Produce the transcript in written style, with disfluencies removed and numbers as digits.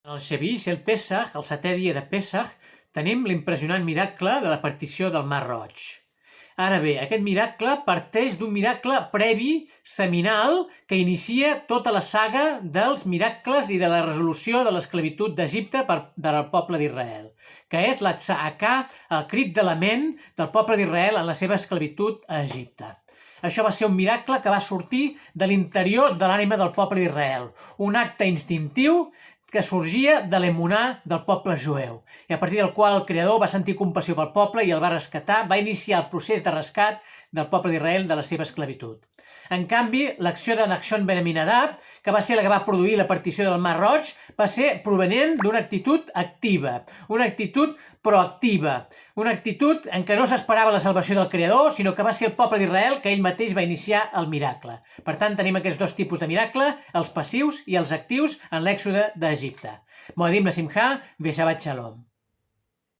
En el Xavish, el Pessach, el setè dia de Pessach, tenim l'impressionant miracle de la partició del Mar Roig. Ara bé, aquest miracle parteix d'un miracle previ, seminal, que inicia tota la saga dels miracles i de la resolució de l'esclavitud d'Egipte del poble d'Israel, que és l'Atzaakà, el crit de lament del poble d'Israel en la seva esclavitud a Egipte. Això va ser un miracle que va sortir de l'interior de l'ànima del poble d'Israel, un acte instintiu que sorgia de l'emunà del poble jueu, i a partir del qual el Creador va sentir compassió pel poble i el va rescatar, va iniciar el procés de rescat del poble d'Israel de la seva esclavitud. En canvi, l'acció de Nachshon ben Aminadab, que va ser la que va produir la partició del Mar Roig, va ser provenent d'una actitud activa, una actitud proactiva, una actitud en què no s'esperava la salvació del Creador, sinó que va ser el poble d'Israel que ell mateix va iniciar el miracle. Per tant, tenim aquests dos tipus de miracle, els passius i els actius en l'èxode d'Egipte. Moedim la Simcha, Veshavat Shalom.